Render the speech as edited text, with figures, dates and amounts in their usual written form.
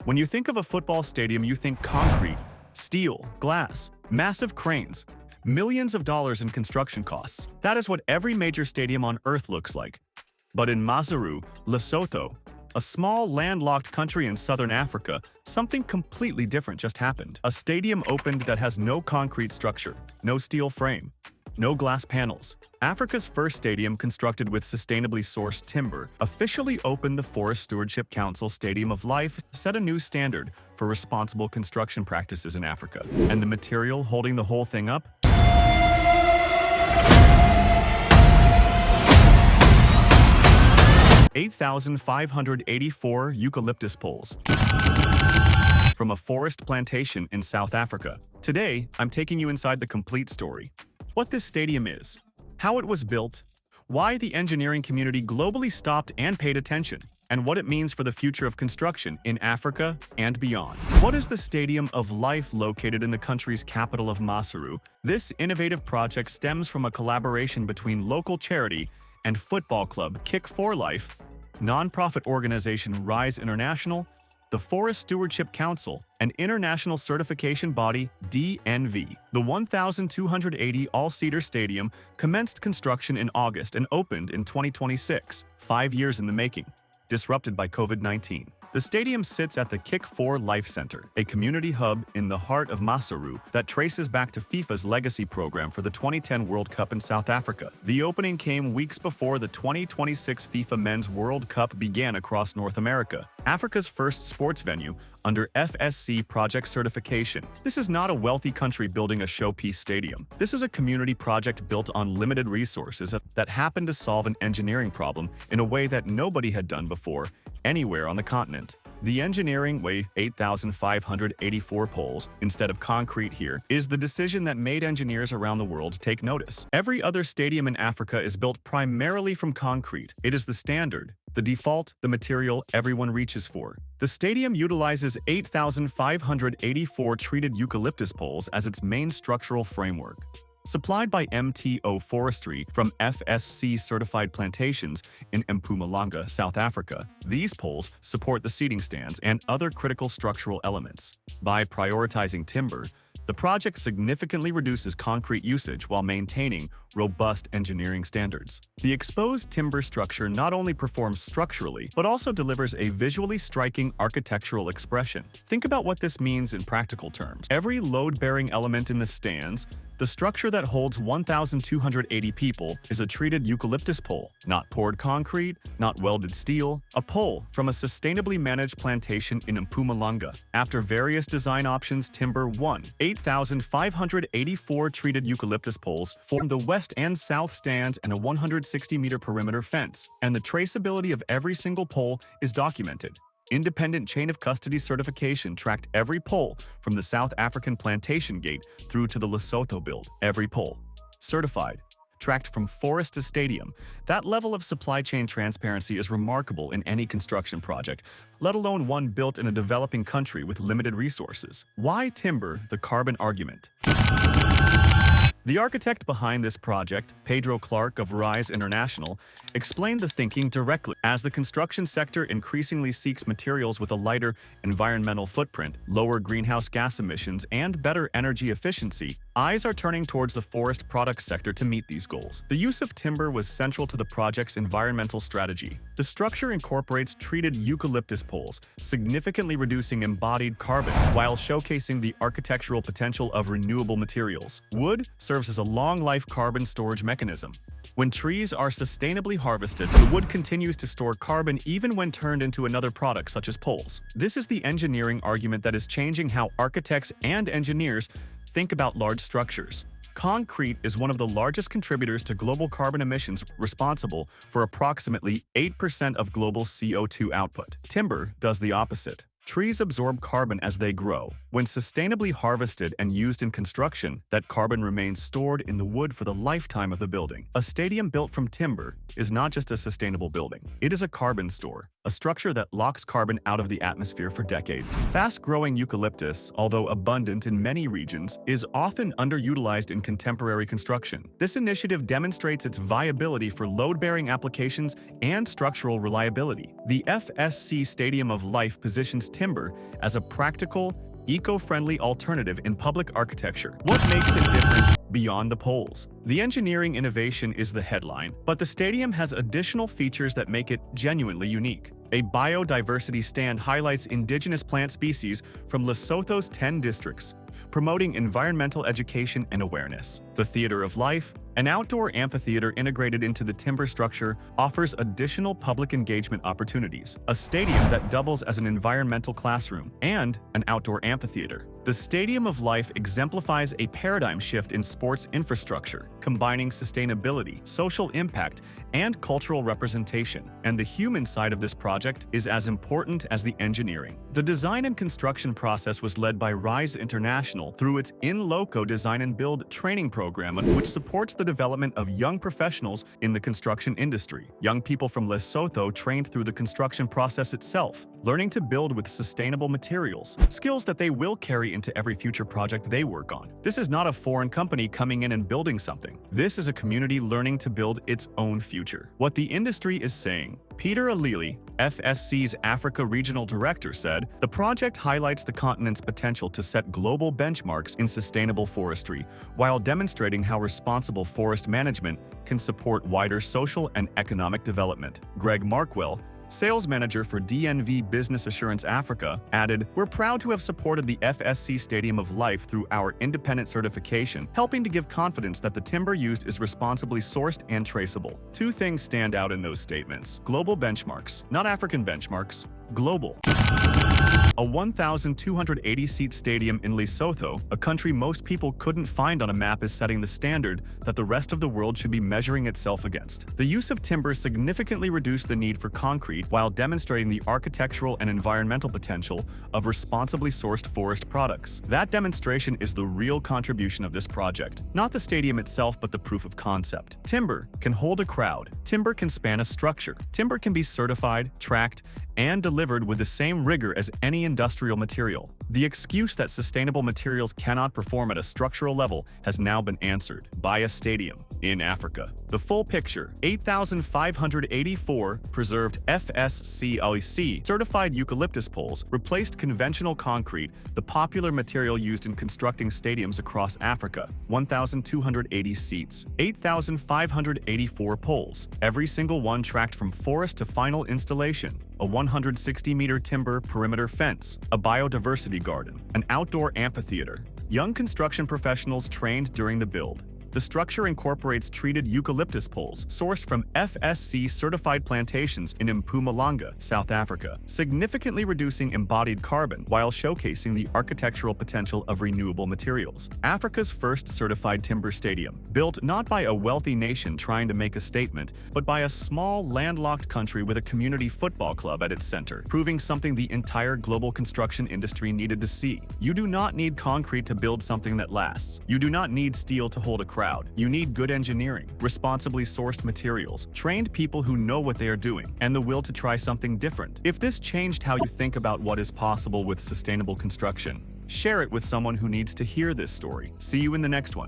When you think of a football stadium, you think concrete, steel, glass, massive cranes, millions of dollars in construction costs. That is what every major stadium on Earth looks like. But in Mazaru, Lesotho, a small landlocked country in southern Africa, something completely different just happened. A stadium opened that has no concrete structure, no steel frame, no glass panels. Africa's first stadium, constructed with sustainably sourced timber, officially opened. The Forest Stewardship Council Stadium of Life set a new standard for responsible construction practices in Africa. And the material holding the whole thing up? $8,584 eucalyptus poles from a forest plantation in South Africa. Today, I'm taking you inside the complete story. What this stadium is, how it was built, why the engineering community globally stopped and paid attention, and what it means for the future of construction in Africa and beyond. What is the Stadium of Life located in the country's capital of Mazaru? This innovative project stems from a collaboration between local charity and football club Kick for Life, nonprofit organization Rise International, the Forest Stewardship Council, and international certification body DNV. The 1,280 all-seater stadium commenced construction in August and opened in 2026, 5 years in the making, disrupted by COVID-19. The stadium sits at the Kick for Life Center, a community hub in the heart of Mazaru that traces back to FIFA's legacy program for the 2010 World Cup in South Africa. The opening came weeks before the 2026 FIFA Men's World Cup began across North America, Africa's first sports venue under FSC project certification. This is not a wealthy country building a showpiece stadium. This is a community project built on limited resources that happened to solve an engineering problem in a way that nobody had done before anywhere on the continent. The engineering way 8,584 poles instead of concrete here is the decision that made engineers around the world take notice. Every other stadium in Africa is built primarily from concrete. It is the standard, the default, the material everyone reaches for. The stadium utilizes 8,584 treated eucalyptus poles as its main structural framework. Supplied by MTO Forestry from FSC-certified plantations in Mpumalanga, South Africa, these poles support the seating stands and other critical structural elements. By prioritizing timber, the project significantly reduces concrete usage while maintaining robust engineering standards. The exposed timber structure not only performs structurally, but also delivers a visually striking architectural expression. Think about what this means in practical terms. Every load-bearing element in the stands, the structure that holds 1,280 people, is a treated eucalyptus pole, not poured concrete, not welded steel, a pole from a sustainably managed plantation in Mpumalanga. After various design options, timber won. 8,584 treated eucalyptus poles form the west and south stands and a 160-meter perimeter fence, and the traceability of every single pole is documented. Independent chain of custody certification tracked every pole from the South African plantation gate through to the Lesotho build. Every pole certified, tracked from forest to stadium. That level of supply chain transparency is remarkable in any construction project, let alone one built in a developing country with limited resources. Why timber? The carbon argument. The architect behind this project, Pedro Clark of Rise International, explained the thinking directly. As the construction sector increasingly seeks materials with a lighter environmental footprint, lower greenhouse gas emissions, and better energy efficiency, eyes are turning towards the forest products sector to meet these goals. The use of timber was central to the project's environmental strategy. The structure incorporates treated eucalyptus poles, significantly reducing embodied carbon while showcasing the architectural potential of renewable materials. Wood serves as a long-life carbon storage mechanism. When trees are sustainably harvested, the wood continues to store carbon even when turned into another product such as poles. This is the engineering argument that is changing how architects and engineers think about large structures. Concrete is one of the largest contributors to global carbon emissions, responsible for approximately 8% of global CO2 output. Timber does the opposite. Trees absorb carbon as they grow. When sustainably harvested and used in construction, that carbon remains stored in the wood for the lifetime of the building. A stadium built from timber is not just a sustainable building. It is a carbon store, a structure that locks carbon out of the atmosphere for decades. Fast-growing eucalyptus, although abundant in many regions, is often underutilized in contemporary construction. This initiative demonstrates its viability for load-bearing applications and structural reliability. The FSC Stadium of Life positions timber as a practical, eco-friendly alternative in public architecture. What makes it different beyond the poles? The engineering innovation is the headline, but the stadium has additional features that make it genuinely unique. A biodiversity stand highlights indigenous plant species from Lesotho's 10 districts, promoting environmental education and awareness. The Theater of Life, an outdoor amphitheater integrated into the timber structure, offers additional public engagement opportunities. A stadium that doubles as an environmental classroom and an outdoor amphitheater. The Stadium of Life exemplifies a paradigm shift in sports infrastructure, combining sustainability, social impact, and cultural representation. And the human side of this project is as important as the engineering. The design and construction process was led by Rise International through its In Loco Design and Build training program, which supports the development of young professionals in the construction industry. Young people from Lesotho trained through the construction process itself, learning to build with sustainable materials, skills that they will carry into every future project they work on. This is not a foreign company coming in and building something. This is a community learning to build its own future. What the industry is saying. Peter Alili, FSC's Africa Regional Director, said, "The project highlights the continent's potential to set global benchmarks in sustainable forestry, while demonstrating how responsible forest management can support wider social and economic development." Greg Markwell, Sales Manager for DNV Business Assurance Africa, added, "We're proud to have supported the FSC Stadium of Life through our independent certification, helping to give confidence that the timber used is responsibly sourced and traceable." Two things stand out in those statements. Global benchmarks, not African benchmarks, global. A 1,280-seat stadium in Lesotho, a country most people couldn't find on a map, is setting the standard that the rest of the world should be measuring itself against. The use of timber significantly reduced the need for concrete while demonstrating the architectural and environmental potential of responsibly sourced forest products. That demonstration is the real contribution of this project. Not the stadium itself, but the proof of concept. Timber can hold a crowd. Timber can span a structure. Timber can be certified, tracked, and delivered with the same rigor as any industrial material. The excuse that sustainable materials cannot perform at a structural level has now been answered by a stadium in Africa. The full picture: 8,584 preserved FSC certified eucalyptus poles replaced conventional concrete, the popular material used in constructing stadiums across Africa. 1,280 seats, 8,584 poles, every single one tracked from forest to final installation. A 160-meter timber perimeter fence, a biodiversity garden, an outdoor amphitheater. Young construction professionals trained during the build. The structure incorporates treated eucalyptus poles sourced from FSC-certified plantations in Mpumalanga, South Africa, significantly reducing embodied carbon while showcasing the architectural potential of renewable materials. Africa's first certified timber stadium, built not by a wealthy nation trying to make a statement, but by a small, landlocked country with a community football club at its center, proving something the entire global construction industry needed to see. You do not need concrete to build something that lasts. You do not need steel to hold a crowd. You need good engineering, responsibly sourced materials, trained people who know what they are doing, and the will to try something different. If this changed how you think about what is possible with sustainable construction, share it with someone who needs to hear this story. See you in the next one.